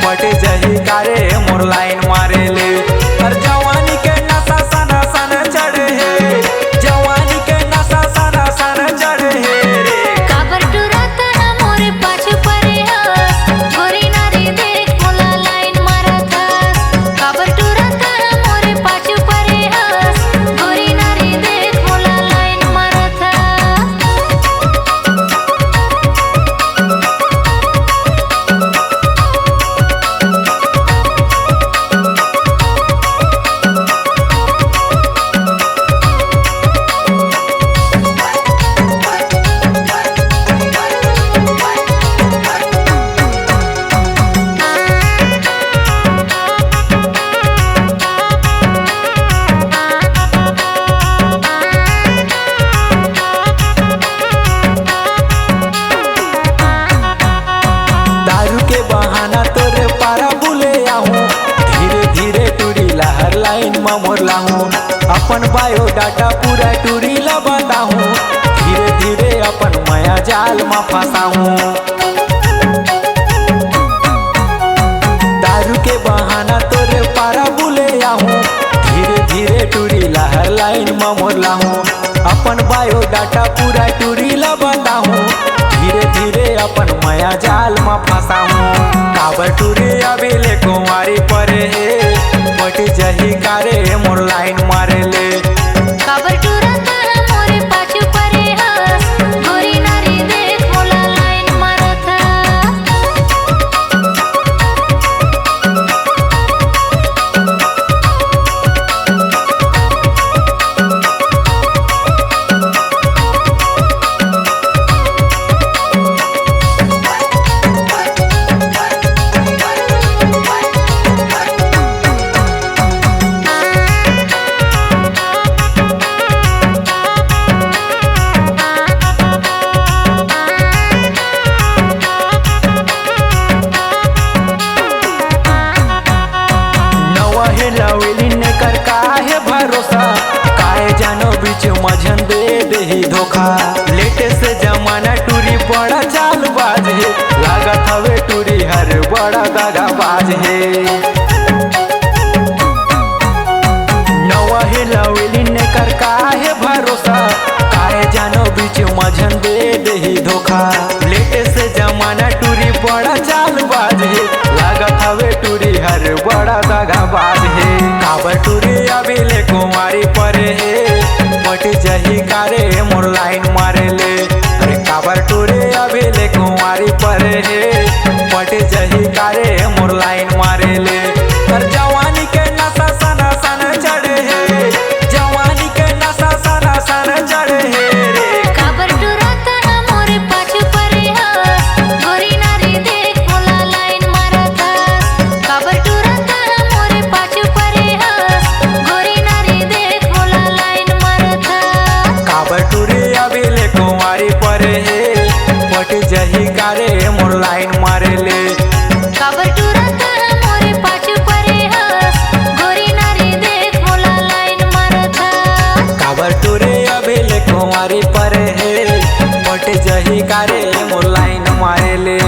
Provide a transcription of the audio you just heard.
पट जही कारे मोर लाइन मारे ले। हर जवानी के नशा सना सन चढ़े है, जवानी के नशा सना सन चढ़े है रे। काबर टुराता ना मोरे पाछू परे हस, गोरी नारी देख मोला लाइन मारत हस। काबर टुराता ना मोरे पाछू परे हस, गोरी नारी देख मोला लाइन मारत हस। दारू के बहाना तोरे पारा बुले आहूं, धीरे धीरे टूरी लहर लाइन में मोर लाहूं। अपन बायोडाटा पूरा टूरी ला बताहूं, धीरे धीरे अपन माया जाल में फंसाहूं। दारू के बहाना तोरे पारा बुले आहूं, धीरे धीरे टूरी लहर लाइन में मोर लाहूं। अपन बायोडाटा पूरा टूरी ला बताहूं, धीरे धीरे अपन माया जाल में फंसाहूं। काबर टूरी अभी ले कुंवारी परे है, पट जही कारे मोर लाइन मारे ले। काबर टुराता ना मोरे पाछू परे हस, गोरी नारी देख मोला लाइन मारत हस। नवहे लवेली ने कर काहे भरोसा, काहे जानो बीच मझन दे देही धोखा। लेटेस्ट जमाना टूरी बड़ा चालबाज है, लागत हवे टूरी हर बड़ा दगाबाज है। नवहे लवेली ने कर काहे भरोसा, काहे जानो बीच मझन दे देही धोखा। लेटेस्ट जमाना टूरी बड़ा चालबाज है, लागत हवे टूरी हर बड़ा दगाबाज है। काबर टूरी अभी ले कुंवारी परे है, पट जही कारे मोर लाइन मारे ले। अरे काबर टूरी अभी ले कुंवारी परे है, पट जही कारे मोर लाइन मारे ले। हर जवानी के नशा सना सन चढ़े है, जवानी के नशा सना सन चढ़े है रे। काबर टुराता ना मोरे पाछू परे हस, गोरी नारी देख मोला लाइन मारत हस। काबर टुराता ना मोरे पाछू परे हस, गोरी नारी देख मोला लाइन मारत हस। काबर टूरी अभी ले कुंवारी परे है, पट जही कारे मोर लाइन मारे ले। काबर टुराता ना मोरे पाछू परे हस, गोरी नारी देख मोला लाइन मारत हस। काबर टूरी अभी ले कुंवारी परे है, पट जही कारे मोर लाइन मारे ले।